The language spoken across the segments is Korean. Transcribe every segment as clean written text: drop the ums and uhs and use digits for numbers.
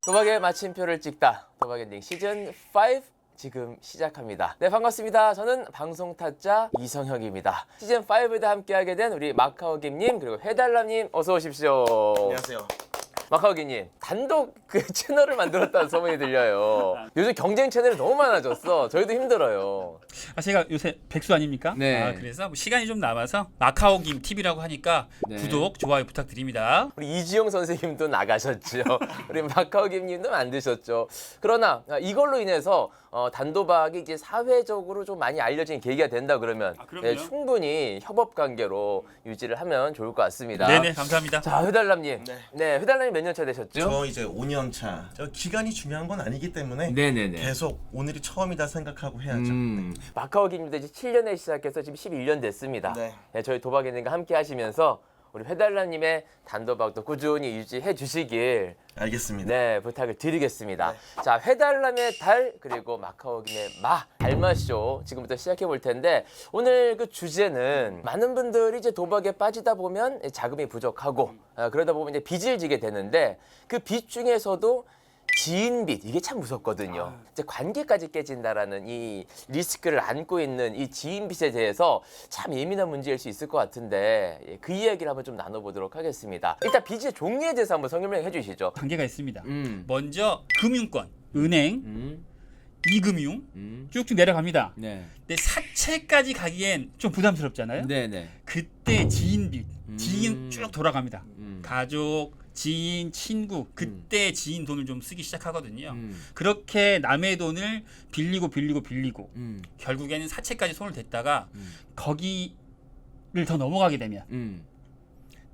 도박의 마침표를 찍다. 도박 엔딩 시즌 5 지금 시작합니다. 네, 반갑습니다. 저는 방송 타짜 이성혁입니다. 시즌 5에도 함께하게 된 우리 마카오김님 그리고 해달라님 어서 오십시오. 안녕하세요. 마카오김님 단독 그 채널을 만들었다는 소문이 들려요. 요즘 경쟁 채널이 너무 많아졌어. 저희도 힘들어요. 제가 요새 백수 아닙니까? 네. 그래서 뭐 시간이 좀 남아서 마카오김 TV라고 하니까 네. 구독, 좋아요 부탁드립니다. 우리 이지용 선생님도 나가셨죠. 우리 마카오김님도 만드셨죠. 그러나 이걸로 인해서 단도박이 이제 사회적으로 좀 많이 알려진 계기가 된다 그러면 그럼요. 충분히 협업 관계로 유지를 하면 좋을 것 같습니다. 네네, 감사합니다. 자, 회달남님. 네. 네, 회달남님 몇 년 차 되셨죠? 저 이제 5년 차. 저 기간이 중요한 건 아니기 때문에 네네네. 계속 오늘이 처음이다 생각하고 해야죠. 마카오김님도 이제 7년에 시작해서 지금 11년 됐습니다. 네. 네, 저희 도박인들과 함께 하시면서 우리 회달남님의 단도박도 꾸준히 유지해 주시길 알겠습니다. 네, 부탁을 드리겠습니다. 자, 회달남의 달 그리고 마카오김의 달마쇼 지금부터 시작해 볼 텐데 오늘 그 주제는 많은 분들이 이제 도박에 빠지다 보면 자금이 부족하고 그러다 보면 이제 빚을 지게 되는데 그 빚 중에서도 지인빚 이게 참 무섭거든요. 이제 관계까지 깨진다라는 이 리스크를 안고 있는 이 지인빚에 대해서 참 예민한 문제일 수 있을 것 같은데 그 이야기를 한번 좀 나눠보도록 하겠습니다. 일단 빚의 종류에 대해서 한번 설명해 주시죠. 관계가 있습니다. 먼저 금융권, 은행, 이금융 쭉쭉 내려갑니다. 네. 근데 사채까지 가기엔 좀 부담스럽잖아요. 네네. 그때 지인빚, 지인 쭉 돌아갑니다. 음. 가족, 지인, 친구 그때 지인 돈을 좀 쓰기 시작하거든요. 음. 그렇게 남의 돈을 빌리고 결국에는 사채까지 손을 댔다가 거기를 더 넘어가게 되면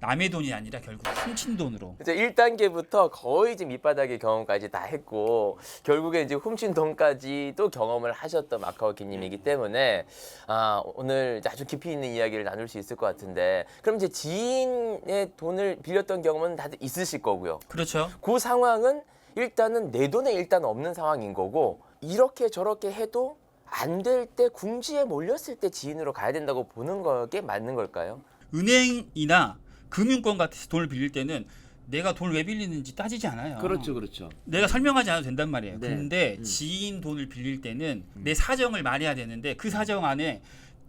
남의 돈이 아니라 결국 훔친 돈으로. 이제 1단계부터 거의 지금 밑바닥의 경험까지 다 했고 결국에 이제 훔친 돈까지도 경험을 하셨던 마카오키님이기 때문에 오늘 아주 깊이 있는 이야기를 나눌 수 있을 것 같은데 그럼 이제 지인의 돈을 빌렸던 경험은 다들 있으실 거고요. 그렇죠. 그 상황은 일단은 내 돈에 일단 없는 상황인 거고 이렇게 저렇게 해도 안 될 때 궁지에 몰렸을 때 지인으로 가야 된다고 보는 게 맞는 걸까요? 은행이나 금융권 같은 데서 돈을 빌릴 때는 내가 돈을 왜 빌리는지 따지지 않아요. 그렇죠. 내가 설명하지 않아도 된단 말이에요. 네. 근데 지인 돈을 빌릴 때는 내 사정을 말해야 되는데 그 사정 안에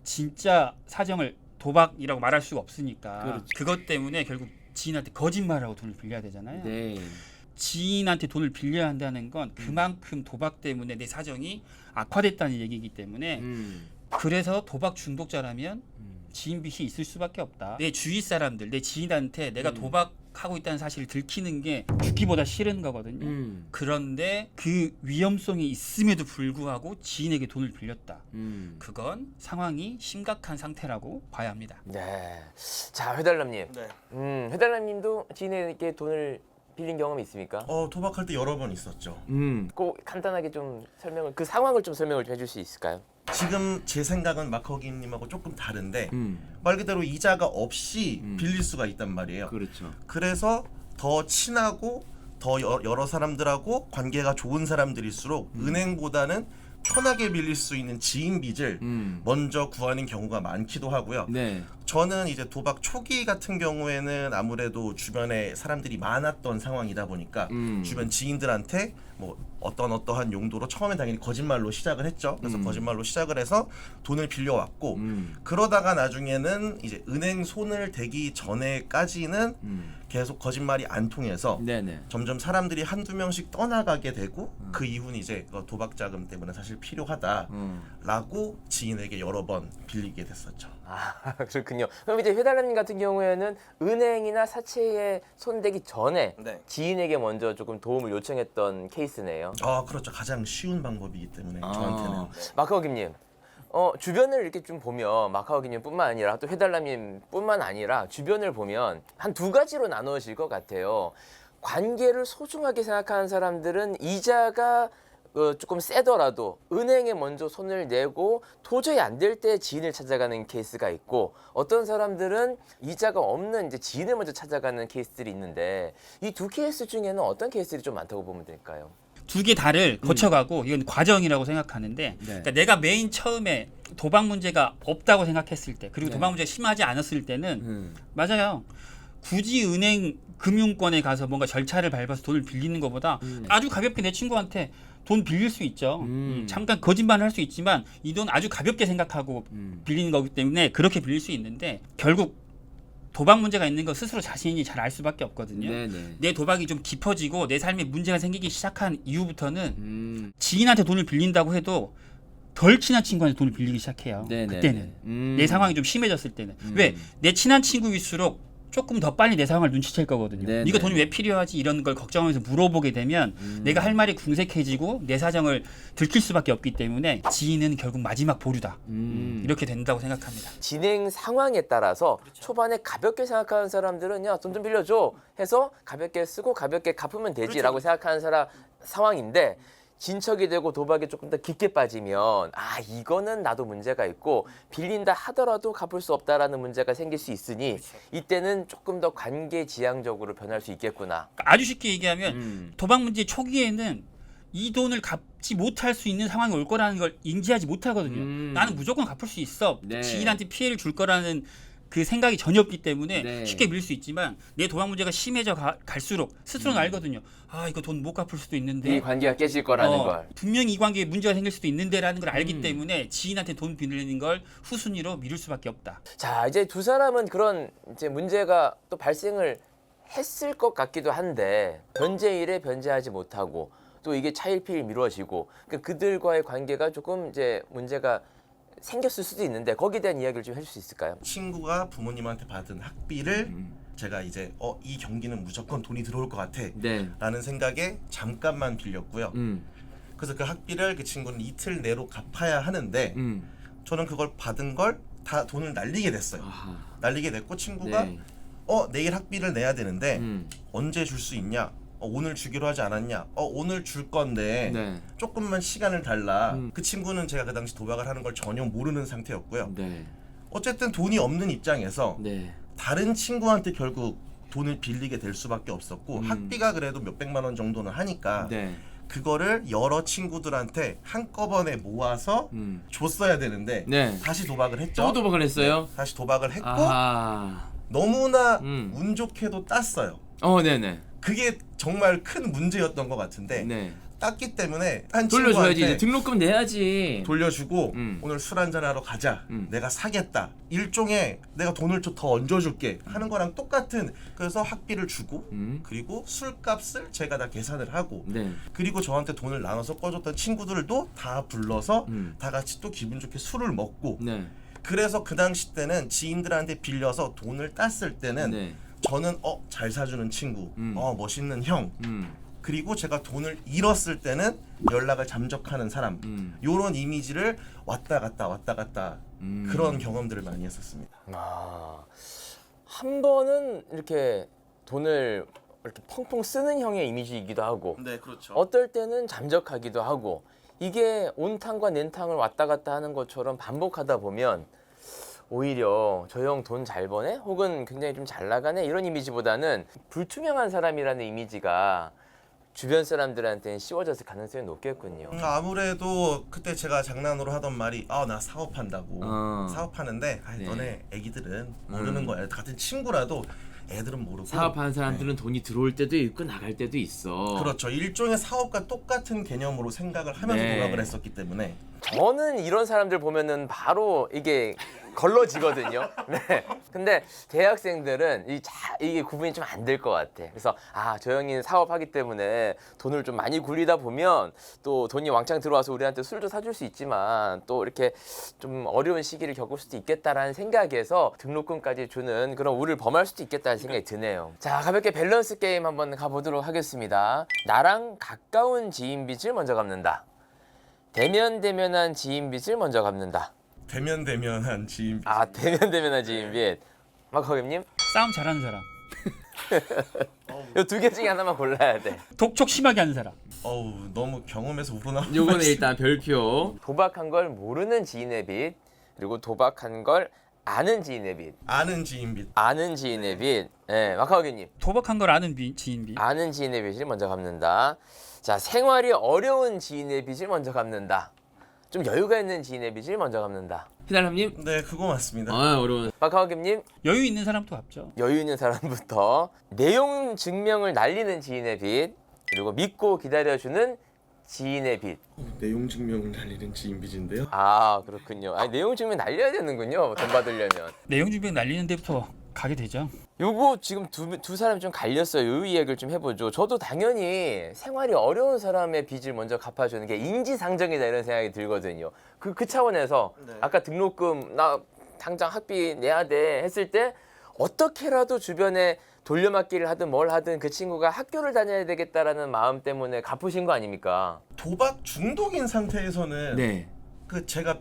진짜 사정을 도박이라고 말할 수가 없으니까 그렇죠. 그것 때문에 결국 지인한테 거짓말하고 돈을 빌려야 되잖아요. 네. 지인한테 돈을 빌려야 한다는 건 그만큼 도박 때문에 내 사정이 악화됐다는 얘기이기 때문에 그래서 도박 중독자라면 지인 빚이 있을 수밖에 없다. 내 주위 사람들, 내 지인한테 내가 도박하고 있다는 사실을 들키는 게 죽기보다 싫은 거거든요. 그런데 그 위험성이 있음에도 불구하고 지인에게 돈을 빌렸다. 그건 상황이 심각한 상태라고 봐야 합니다. 네. 자, 회달남님. 네. 회달남님도 지인에게 돈을 빌린 경험이 있습니까? 도박할 때 여러 번 있었죠. 꼭 간단하게 좀 그 상황을 좀 설명을 좀 해줄 수 있을까요? 지금 제 생각은 마커기님하고 조금 다른데 말 그대로 이자가 없이 빌릴 수가 있단 말이에요. 그렇죠. 그래서 더 친하고 더 여러 사람들하고 관계가 좋은 사람들일수록 은행보다는 편하게 빌릴 수 있는 지인 빚을 먼저 구하는 경우가 많기도 하고요. 네. 저는 이제 도박 초기 같은 경우에는 아무래도 주변에 사람들이 많았던 상황이다 보니까 주변 지인들한테 뭐 어떠한 용도로 처음엔 당연히 거짓말로 시작을 했죠. 그래서 거짓말로 시작을 해서 돈을 빌려왔고 그러다가 나중에는 이제 은행 손을 대기 전에까지는 계속 거짓말이 안 통해서 네네. 점점 사람들이 한두 명씩 떠나가게 되고 그 이후는 이제 도박 자금 때문에 사실 필요하다라고 지인에게 여러 번 빌리게 됐었죠. 그렇군요. 그럼 이제 회달남님 같은 경우에는 은행이나 사채에 손대기 전에 네. 지인에게 먼저 조금 도움을 요청했던 케이스네요. 그렇죠. 가장 쉬운 방법이기 때문에 저한테는. 마카오김님, 주변을 이렇게 좀 보면 마카오김님뿐만 아니라 또 회달남님뿐만 아니라 주변을 보면 한 두 가지로 나누어질 것 같아요. 관계를 소중하게 생각하는 사람들은 이자가 조금 세더라도 은행에 먼저 손을 내고 도저히 안 될 때 지인을 찾아가는 케이스가 있고 어떤 사람들은 이자가 없는 이제 지인을 먼저 찾아가는 케이스들이 있는데 이 두 케이스 중에는 어떤 케이스들이 좀 많다고 보면 될까요? 두 개 다를 거쳐가고 이건 과정이라고 생각하는데 그러니까 내가 메인 처음에 도박 문제가 없다고 생각했을 때 그리고 도박 문제가 심하지 않았을 때는 맞아요. 굳이 은행 금융권에 가서 뭔가 절차를 밟아서 돈을 빌리는 것보다 아주 가볍게 내 친구한테 돈 빌릴 수 있죠. 잠깐 거짓말을 할 수 있지만 이 돈 아주 가볍게 생각하고 빌리는 거기 때문에 그렇게 빌릴 수 있는데 결국 도박 문제가 있는 거 스스로 자신이 잘 알 수밖에 없거든요. 네네. 내 도박이 좀 깊어지고 내 삶에 문제가 생기기 시작한 이후부터는 지인한테 돈을 빌린다고 해도 덜 친한 친구한테 돈을 빌리기 시작해요. 네네네. 그때는 내 상황이 좀 심해졌을 때는 왜 내 친한 친구일수록 조금 더 빨리 내 상황을 눈치챌 거거든요. 네네. 네가 돈이 왜 필요하지 이런 걸 걱정하면서 물어보게 되면 내가 할 말이 궁색해지고 내 사정을 들킬 수밖에 없기 때문에 지인은 결국 마지막 보류다. 이렇게 된다고 생각합니다. 진행 상황에 따라서 초반에 가볍게 생각하는 사람들은 야, 돈 좀 빌려줘 해서 가볍게 쓰고 가볍게 갚으면 되지라고 생각하는 상황인데 진척이 되고 도박에 조금 더 깊게 빠지면 아 이거는 나도 문제가 있고 빌린다 하더라도 갚을 수 없다라는 문제가 생길 수 있으니 이때는 조금 더 관계지향적으로 변할 수 있겠구나. 아주 쉽게 얘기하면 도박 문제 초기에는 이 돈을 갚지 못할 수 있는 상황이 올 거라는 걸 인지하지 못하거든요. 나는 무조건 갚을 수 있어. 네. 지인한테 피해를 줄 거라는 그 생각이 전혀 없기 때문에 네. 쉽게 밀 수 있지만 내 도박 문제가 심해져 갈수록 스스로는 알거든요. 아 이거 돈 못 갚을 수도 있는데 이 관계가 깨질 거라는 걸. 분명히 이 관계에 문제가 생길 수도 있는데라는 걸 알기 때문에 지인한테 돈 빌리는 걸 후순위로 미룰 수밖에 없다. 자 이제 두 사람은 그런 이제 문제가 또 발생을 했을 것 같기도 한데 변제일에 변제하지 못하고 또 이게 차일피일 미뤄지고 그러니까 그들과의 관계가 조금 이제 문제가 생겼을 수도 있는데 거기에 대한 이야기를 좀 해줄 수 있을까요? 친구가 부모님한테 받은 학비를 제가 이제 이 경기는 무조건 돈이 들어올 것 같아 네. 라는 생각에 잠깐만 빌렸고요. 그래서 그 학비를 그 친구는 이틀 내로 갚아야 하는데 저는 그걸 받은 걸 다 돈을 날리게 됐어요. 아하. 날리게 됐고 친구가 네. 내일 학비를 내야 되는데 음. 언제 줄 수 있냐? 오늘 주기로 하지 않았냐? 오늘 줄 건데 네. 조금만 시간을 달라. 그 친구는 제가 그 당시 도박을 하는 걸 전혀 모르는 상태였고요. 네. 어쨌든 돈이 없는 입장에서 네. 다른 친구한테 결국 돈을 빌리게 될 수밖에 없었고 학비가 그래도 몇백만 원 정도는 하니까 네. 그거를 여러 친구들한테 한꺼번에 모아서 줬어야 되는데 네. 다시 도박을 했죠. 또 도박을 했어요? 다시 도박을 했고 아하. 너무나 운 좋게도 땄어요. 네네. 그게 정말 큰 문제였던 것 같은데 네. 땄기 때문에 한 돌려줘야지. 이제 친구한테 등록금 내야지. 돌려주고 음. 오늘 술 한잔 하러 가자. 내가 사겠다. 일종의 내가 돈을 좀 더 얹어줄게 하는 거랑 똑같은. 그래서 학비를 주고 그리고 술값을 제가 다 계산을 하고 네. 그리고 저한테 돈을 나눠서 꺼줬던 친구들도 다 불러서 음. 다 같이 또 기분 좋게 술을 먹고 네. 그래서 그 당시 때는 지인들한테 빌려서 돈을 땄을 때는 네. 저는 잘 사주는 친구, 멋있는 형, 그리고 제가 돈을 잃었을 때는 연락을 잠적하는 사람, 요런 이미지를 왔다 갔다 그런 경험들을 많이 했었습니다. 한 번은 이렇게 돈을 이렇게 펑펑 쓰는 형의 이미지이기도 하고 네, 그렇죠. 어떨 때는 잠적하기도 하고 이게 온탕과 냉탕을 왔다 갔다 하는 것처럼 반복하다 보면 오히려 저 형 돈 잘 버네? 혹은 굉장히 좀 잘 나가네? 이런 이미지보다는 불투명한 사람이라는 이미지가 주변 사람들한테는 씌워졌을 가능성이 높겠군요. 아무래도 그때 제가 장난으로 하던 말이 나 사업한다고 어. 사업하는데 네. 너네 애기들은 모르는 거야. 같은 친구라도 애들은 모르고 사업하는 사람들은 돈이 들어올 때도 있고 나갈 때도 있어. 그렇죠. 일종의 사업과 똑같은 개념으로 생각을 하면서 네. 도박을 했었기 때문에 저는 이런 사람들 보면은 바로 이게 걸러지거든요. 네. 근데 대학생들은 이게 구분이 좀 안 될 것 같아. 그래서 저 형이 사업하기 때문에 돈을 좀 많이 굴리다 보면 또 돈이 왕창 들어와서 우리한테 술도 사줄 수 있지만 또 이렇게 좀 어려운 시기를 겪을 수도 있겠다라는 생각에서 등록금까지 주는 그런 우를 범할 수도 있겠다는 생각이 드네요. 자, 가볍게 밸런스 게임 한번 가보도록 하겠습니다. 나랑 가까운 지인 빚을 먼저 갚는다. 대면대면한 지인 빚을 먼저 갚는다. 대면대면한 지인 대면대면한 지인 빚. 마커김님? 싸움 잘하는 사람, 이 두 개 중에 하나만 골라야 돼. 독촉 심하게 하는 사람. 너무 경험에서 우러나오는 요거는 일단 별표. 도박한 걸 모르는 지인의 빚, 그리고 도박한 걸 아는 지인의 빚. 아는 지인 빚. 아는 지인의 빚. 네, 마커김님. 도박한 걸 아는 지인 빚. 아는 지인의 빚을 먼저 갚는다. 자, 생활이 어려운 지인의 빚을 먼저 갚는다. 좀 여유가 있는 지인의 빚을 먼저 갚는다. 휘달람님? 네, 그거 맞습니다. 아 어려운. 마카오김님 여유 있는 사람도 갚죠. 여유 있는 사람부터 내용 증명을 날리는 지인의 빚 그리고 믿고 기다려주는 지인의 빚. 내용 증명을 날리는 지인 빚인데요. 아 그렇군요. 아니, 내용 증명 날려야 되는군요. 돈 받으려면. 내용 증명 날리는 데부터 가게 되죠. 요거 지금 두 사람이 좀 갈렸어요. 요 이야기를 좀 해보죠. 저도 당연히 생활이 어려운 사람의 빚을 먼저 갚아주는 게 인지상정이다 이런 생각이 들거든요. 그 차원에서 네. 아까 등록금 나 당장 학비 내야 돼 했을 때 어떻게라도 주변에 돌려막기를 하든 뭘 하든 그 친구가 학교를 다녀야 되겠다라는 마음 때문에 갚으신 거 아닙니까? 도박 중독인 상태에서는 네. 그 제가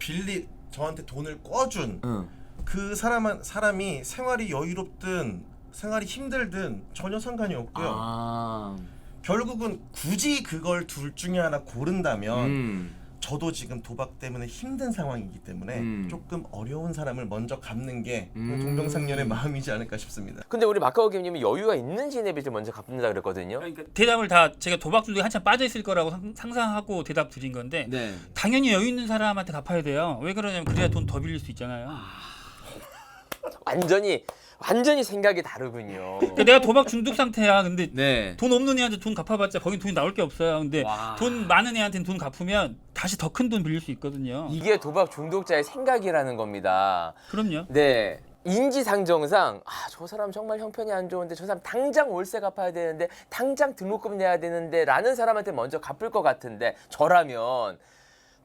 저한테 돈을 꿔준 응. 그 사람이 생활이 여유롭든 생활이 힘들든 전혀 상관이 없고요. 아. 결국은 굳이 그걸 둘 중에 하나 고른다면 음. 저도 지금 도박 때문에 힘든 상황이기 때문에 조금 어려운 사람을 먼저 갚는 게 동병상련의 마음이지 않을까 싶습니다. 근데 우리 마카오김님이 여유가 있는 지인의 빚을 먼저 갚는다 그랬거든요. 그러니까 대답을 다 제가 도박 중독에 한참 빠져 있을 거라고 상상하고 대답 드린 건데 네. 당연히 여유 있는 사람한테 갚아야 돼요. 왜 그러냐면 그래야 돈 더 빌릴 수 있잖아요. 완전히 생각이 다르군요. 그러니까 내가 도박 중독 상태야. 근데 네. 돈 없는 애한테 돈 갚아봤자 거긴 돈이 나올 게 없어요. 근데 와. 돈 많은 애한테는 돈 갚으면 다시 더 큰 돈 빌릴 수 있거든요. 이게 도박 중독자의 생각이라는 겁니다. 그럼요. 네. 인지상정상 저 사람 정말 형편이 안 좋은데 저 사람 당장 월세 갚아야 되는데 당장 등록금 내야 되는데 라는 사람한테 먼저 갚을 것 같은데 저라면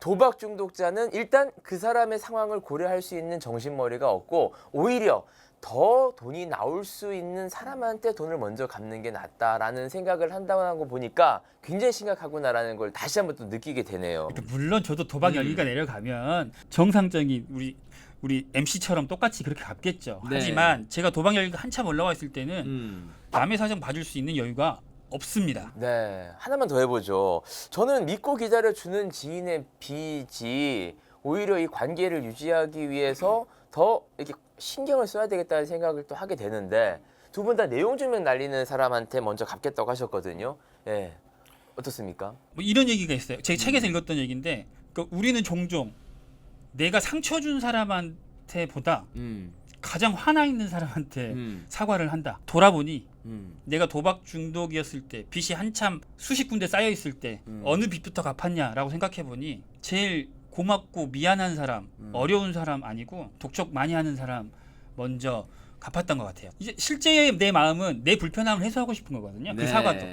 도박 중독자는 일단 그 사람의 상황을 고려할 수 있는 정신머리가 없고 오히려 더 돈이 나올 수 있는 사람한테 돈을 먼저 갚는 게 낫다라는 생각을 한다는 거 보니까 굉장히 심각하구나라는 걸 다시 한번 또 느끼게 되네요. 그러니까 물론 저도 도박 열기가 내려가면 정상적인 우리 MC처럼 똑같이 그렇게 갚겠죠. 네. 하지만 제가 도박 열기가 한참 올라와 있을 때는 남의 사정 봐줄 수 있는 여유가 없습니다. 네, 하나만 더 해보죠. 저는 믿고 기다려주는 지인의 빚이 오히려 이 관계를 유지하기 위해서 더 이렇게 신경을 써야 되겠다는 생각을 또 하게 되는데 두 분 다 내용 증명 날리는 사람한테 먼저 갚겠다고 하셨거든요. 예, 어떻습니까? 뭐 이런 얘기가 있어요. 제 책에서 읽었던 얘기인데 그러니까 우리는 종종 내가 상처 준 사람한테보다 가장 화나 있는 사람한테 사과를 한다. 돌아보니 내가 도박 중독이었을 때 빚이 한참 수십 군데 쌓여 있을 때 어느 빚부터 갚았냐라고 생각해 보니 제일 고맙고 미안한 사람, 어려운 사람 아니고 독촉 많이 하는 사람 먼저 갚았던 것 같아요. 이제 실제 내 마음은 내 불편함을 해소하고 싶은 거거든요. 네. 그 사과도.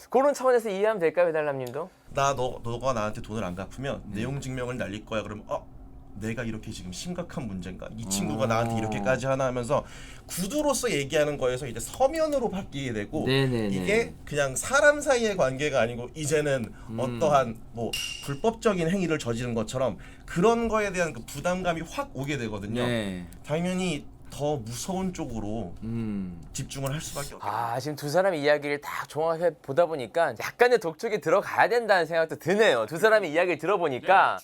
그런 차원에서 이해하면 될까요, 배달남님도? 너가 나한테 돈을 안 갚으면 내용 증명을 날릴 거야. 그러면 내가 이렇게 지금 심각한 문제인가? 이 친구가 나한테 이렇게까지 하나 하면서 구두로서 얘기하는 거에서 이제 서면으로 바뀌게 되고 네네네. 이게 그냥 사람 사이의 관계가 아니고 이제는 어떠한 뭐 불법적인 행위를 저지른 것처럼 그런 거에 대한 그 부담감이 확 오게 되거든요. 네. 당연히 더 무서운 쪽으로 집중을 할 수밖에 없어요. 지금 두 사람의 이야기를 다 종합해 보다 보니까 약간의 독촉이 들어가야 된다는 생각도 드네요. 두 사람의 이야기를 들어보니까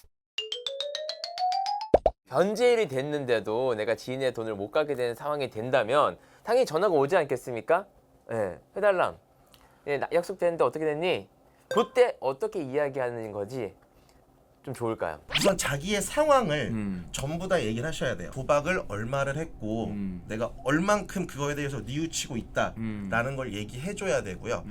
변제일이 됐는데도 내가 지인의 돈을 못 갚게 되는 상황이 된다면 당연히 전화가 오지 않겠습니까? 예, 해달랑. 예, 약속됐는데 어떻게 됐니? 그때 어떻게 이야기하는 거지 좀 좋을까요? 우선 자기의 상황을 전부 다 얘기를 하셔야 돼요. 도박을 얼마를 했고 내가 얼만큼 그거에 대해서 뉘우치고 있다라는 걸 얘기해줘야 되고요.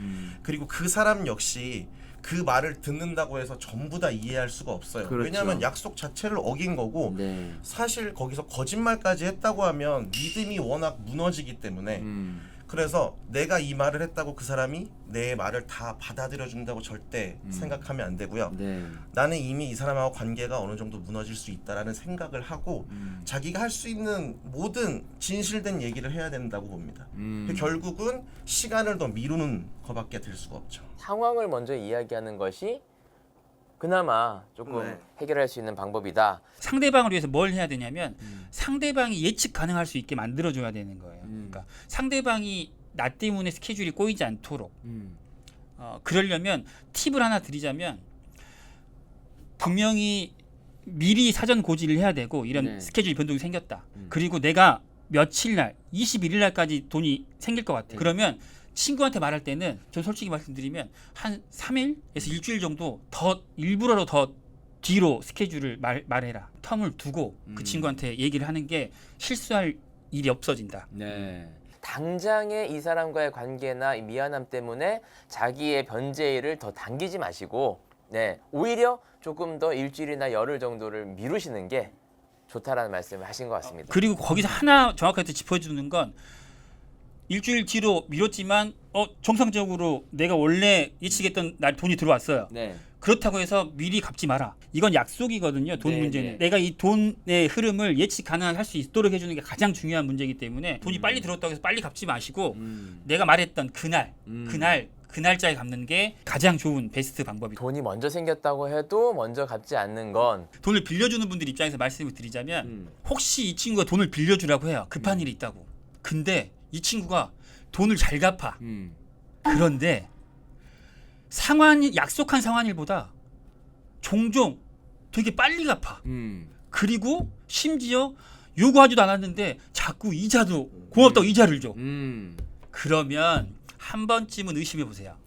그리고 그 사람 역시 그 말을 듣는다고 해서 전부 다 이해할 수가 없어요. 그렇죠. 왜냐하면 약속 자체를 어긴 거고 네. 사실 거기서 거짓말까지 했다고 하면 믿음이 워낙 무너지기 때문에 그래서 내가 이 말을 했다고 그 사람이 내 말을 다 받아들여 준다고 절대 생각하면 안 되고요. 네. 나는 이미 이 사람하고 관계가 어느 정도 무너질 수 있다라는 생각을 하고 자기가 할 수 있는 모든 진실된 얘기를 해야 된다고 봅니다. 결국은 시간을 더 미루는 것밖에 될 수가 없죠. 상황을 먼저 이야기하는 것이 그나마 조금 네. 해결할 수 있는 방법이다. 상대방을 위해서 뭘 해야 되냐면 상대방이 예측 가능할 수 있게 만들어줘야 되는 거예요. 그러니까 상대방이 나 때문에 스케줄이 꼬이지 않도록 그러려면 팁을 하나 드리자면 분명히 미리 사전 고지를 해야 되고 이런 네. 스케줄 변동이 생겼다. 그리고 내가 며칠 날 21일 날까지 돈이 생길 것 같아. 그러면 친구한테 말할 때는 전 솔직히 말씀드리면 한 3일에서 일주일 정도 더 일부러로 더 뒤로 스케줄을 말해라. 텀을 두고 그 친구한테 얘기를 하는 게 실수할 일이 없어진다. 네. 당장의 이 사람과의 관계나 이 미안함 때문에 자기의 변제일을 더 당기지 마시고 네, 오히려 조금 더 일주일이나 열흘 정도를 미루시는 게 좋다라는 말씀을 하신 것 같습니다. 그리고 거기서 하나 정확하게 짚어주는 건 일주일 뒤로 미뤘지만 정상적으로 내가 원래 예측했던 날 돈이 들어왔어요. 네. 그렇다고 해서 미리 갚지 마라. 이건 약속이거든요. 돈 네, 문제는. 네. 내가 이 돈의 흐름을 예측 가능하게 할 수 있도록 해주는 게 가장 중요한 문제이기 때문에 돈이 빨리 들어왔다고 해서 빨리 갚지 마시고 내가 말했던 그 날짜에 갚는 게 가장 좋은 베스트 방법이다. 돈이 먼저 생겼다고 해도 먼저 갚지 않는 건 돈을 빌려주는 분들 입장에서 말씀을 드리자면 혹시 이 친구가 돈을 빌려주라고 해요. 급한 일이 있다고. 근데 이 친구가 돈을 잘 갚아. 그런데 약속한 상환일보다 종종 되게 빨리 갚아. 그리고 심지어 요구하지도 않았는데 자꾸 이자도 고맙다고 이자를 줘. 그러면 한 번쯤은 의심해 보세요.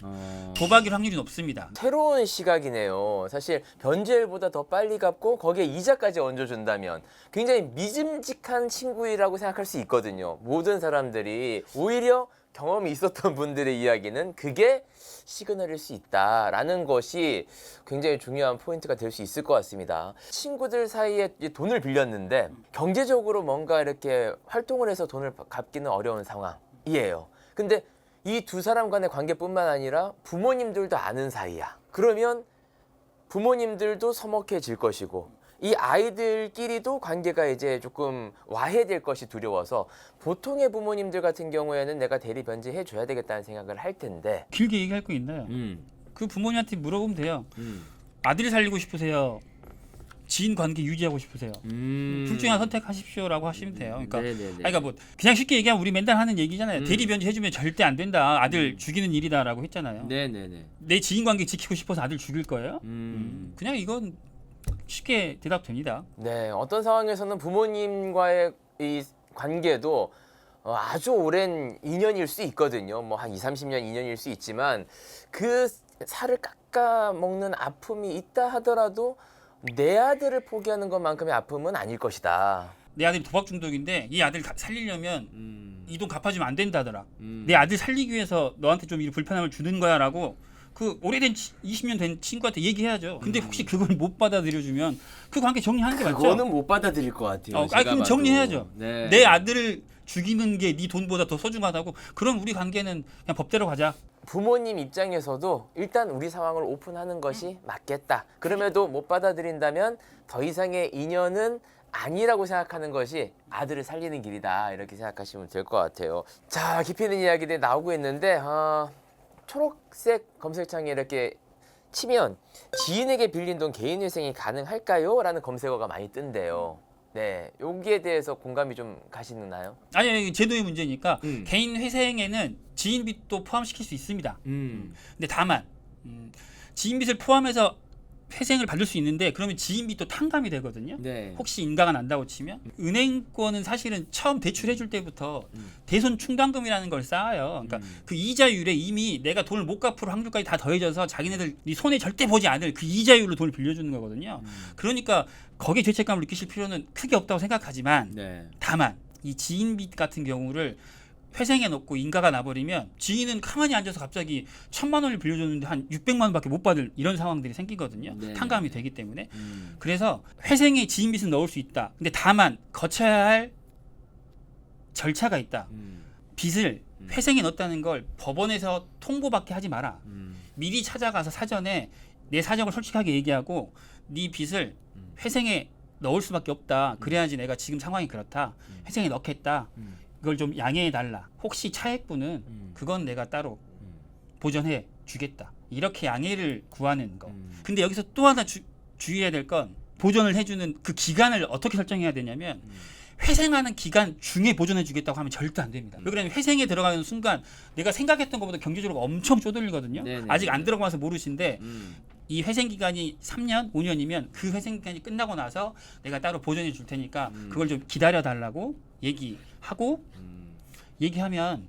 도박일 확률이 높습니다. 새로운 시각이네요. 사실 변제일보다 더 빨리 갚고 거기에 이자까지 얹어준다면 굉장히 믿음직한 친구이라고 생각할 수 있거든요. 모든 사람들이 오히려 경험이 있었던 분들의 이야기는 그게 시그널일 수 있다라는 것이 굉장히 중요한 포인트가 될 수 있을 것 같습니다. 친구들 사이에 돈을 빌렸는데 경제적으로 뭔가 이렇게 활동을 해서 돈을 갚기는 어려운 상황이에요. 근데 이 두 사람 간의 관계뿐만 아니라 부모님들도 아는 사이야. 그러면 부모님들도 서먹해질 것이고 이 아이들끼리도 관계가 이제 조금 와해될 것이 두려워서 보통의 부모님들 같은 경우에는 내가 대리 변제해 줘야 되겠다는 생각을 할 텐데 길게 얘기할 거 있나요? 그 부모님한테 물어보면 돼요. 아들을 살리고 싶으세요? 지인 관계 유지하고 싶으세요? 둘 중에 하나 선택하십시오라고 하시면 돼요. 그러니까, 그러니까 뭐 그냥 쉽게 얘기하면 우리 맨날 하는 얘기잖아요. 대리 변제 해주면 절대 안 된다. 아들 죽이는 일이다라고 했잖아요. 네네네. 내 지인 관계 지키고 싶어서 아들 죽일 거예요? 그냥 이건 쉽게 대답됩니다. 네, 어떤 상황에서는 부모님과의 이 관계도 아주 오랜 인연일 수 있거든요. 뭐 한 20-30년 인연일 수 있지만 그 살을 깎아 먹는 아픔이 있다 하더라도 내 아들을 포기하는 것만큼의 아픔은 아닐 것이다. 내 아들이 도박 중독인데 이 아들 살리려면 이 돈 갚아주면 안 된다더라. 내 아들 살리기 위해서 너한테 좀 이 불편함을 주는 거야라고 그 오래된 20년 된 친구한테 얘기해야죠. 근데 혹시 그걸 못 받아들여주면 그 관계 정리하는 게 맞죠? 그거는 못 받아들일 것 같아요. 제가 그럼 봐도. 정리해야죠. 네. 내 아들을 죽이는 게 네 돈보다 더 소중하다고. 그럼 우리 관계는 그냥 법대로 가자. 부모님 입장에서도 일단 우리 상황을 오픈하는 것이 맞겠다. 그럼에도 못 받아들인다면 더 이상의 인연은 아니라고 생각하는 것이 아들을 살리는 길이다. 이렇게 생각하시면 될 것 같아요. 자, 깊이 있는 이야기들이 나오고 있는데 초록색 검색창에 이렇게 치면 지인에게 빌린 돈 개인 회생이 가능할까요? 라는 검색어가 많이 뜬대요. 네, 여기에 대해서 공감이 좀 가시나요? 아니 제도의 문제니까 개인 회생에는 지인 빚도 포함시킬 수 있습니다. 근데 다만 지인 빚을 포함해서 회생을 받을 수 있는데 그러면 지인 빚도 탕감이 되거든요. 네. 혹시 인가가 난다고 치면 은행권은 사실은 처음 대출해 줄 때부터 대손 충당금이라는 걸 쌓아요. 그러니까 그 이자율에 이미 내가 돈을 못 갚을 확률까지 다 더해져서 자기네들 네 손에 절대 보지 않을 그 이자율로 돈을 빌려주는 거거든요. 그러니까 거기에 죄책감을 느끼실 필요는 크게 없다고 생각하지만 네. 다만 이 지인 빚 같은 경우를 회생해 놓고 인가가 나버리면 지인은 가만히 앉아서 갑자기 1,000만 원을 빌려줬는데 한 600만 원밖에 못 받을 이런 상황들이 생기거든요. 네. 탕감이 되기 때문에. 그래서 회생에 지인 빚은 넣을 수 있다. 근데 다만 거쳐야 할 절차가 있다. 빚을 회생에 넣었다는 걸 법원에서 통보밖에 하지 마라. 미리 찾아가서 사전에 내 사정을 솔직하게 얘기하고 네 빚을 회생에 넣을 수밖에 없다. 그래야지 내가 지금 상황이 그렇다. 회생에 넣겠다. 그걸 좀 양해해 달라. 혹시 차액분은 그건 내가 따로 보전해 주겠다. 이렇게 양해를 구하는 거. 근데 여기서 또 하나 주의해야 될 건 보전을 해주는 그 기간을 어떻게 설정해야 되냐면 회생하는 기간 중에 보전해 주겠다고 하면 절대 안 됩니다. 왜 그러냐면 회생에 들어가는 순간 내가 생각했던 것보다 경제적으로 엄청 쪼들리거든요. 네네. 아직 안 들어가서 모르신데 이 회생 기간이 3년, 5년이면 그 회생 기간이 끝나고 나서 내가 따로 보전해 줄 테니까 그걸 좀 기다려 달라고 얘기하고 얘기하면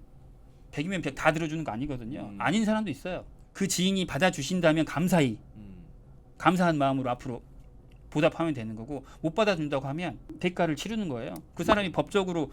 100이면 100 다 들어주는 거 아니거든요. 아닌 사람도 있어요. 그 지인이 받아주신다면 감사히 감사한 마음으로 앞으로 보답하면 되는 거고 못 받아준다고 하면 대가를 치르는 거예요. 그 사람이 법적으로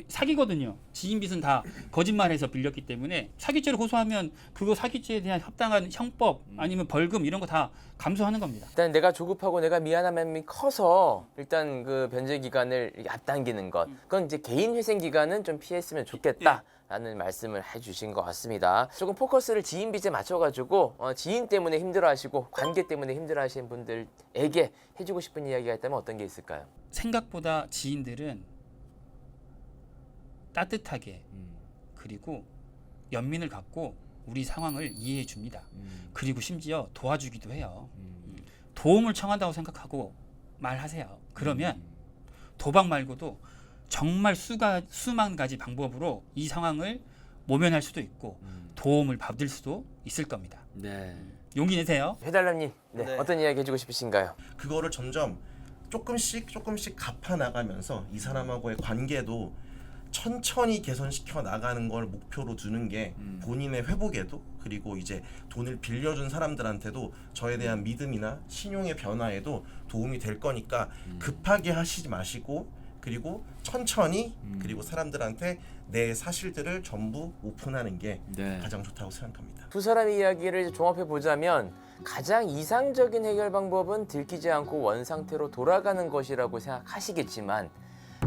사기거든요. 지인 빚은 다 거짓말해서 빌렸기 때문에 사기죄를 고소하면 그거 사기죄에 대한 합당한 형법 아니면 벌금 이런 거 다 감수하는 겁니다. 일단 내가 조급하고 내가 미안한 마음이 커서 일단 그 변제 기간을 앞당기는 것. 그건 이제 개인 회생 기간은 좀 피했으면 좋겠다. 라는 말씀을 해주신 것 같습니다. 조금 포커스를 지인 빚에 맞춰가지고 지인 때문에 힘들어하시고 관계 때문에 힘들어하시는 분들에게 해주고 싶은 이야기가 있다면 어떤 게 있을까요? 생각보다 지인들은 따뜻하게 그리고 연민을 갖고 우리 상황을 이해해 줍니다. 그리고 심지어 도와주기도 해요. 도움을 청한다고 생각하고 말하세요. 그러면 도박 말고도 정말 수만 가지 방법으로 이 상황을 모면할 수도 있고 도움을 받을 수도 있을 겁니다. 네. 용기 내세요. 해달라님, 네. 어떤 이야기 해주고 싶으신가요? 그거를 점점 조금씩 갚아 나가면서 이 사람하고의 관계도 천천히 개선시켜 나가는 걸 목표로 두는 게 본인의 회복에도 그리고 이제 돈을 빌려준 사람들한테도 저에 대한 믿음이나 신용의 변화에도 도움이 될 거니까 급하게 하시지 마시고 그리고 천천히 그리고 사람들한테 내 사실들을 전부 오픈하는 게 네. 가장 좋다고 생각합니다. 두 사람의 이야기를 종합해 보자면 가장 이상적인 해결 방법은 들키지 않고 원상태로 돌아가는 것이라고 생각하시겠지만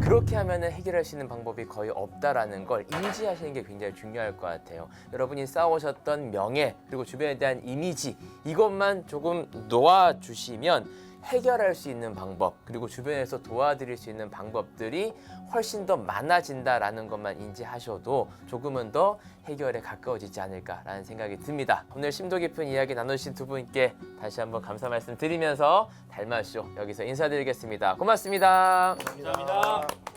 그렇게 하면 해결할 수 있는 방법이 거의 없다라는 걸 인지하시는 게 굉장히 중요할 것 같아요. 여러분이 쌓으셨던 명예 그리고 주변에 대한 이미지 이것만 조금 놓아주시면 해결할 수 있는 방법 그리고 주변에서 도와드릴 수 있는 방법들이 훨씬 더 많아진다라는 것만 인지하셔도 조금은 더 해결에 가까워지지 않을까라는 생각이 듭니다. 오늘 심도 깊은 이야기 나누신 두 분께 다시 한번 감사 말씀 드리면서 달마쇼 여기서 인사드리겠습니다. 고맙습니다. 감사합니다.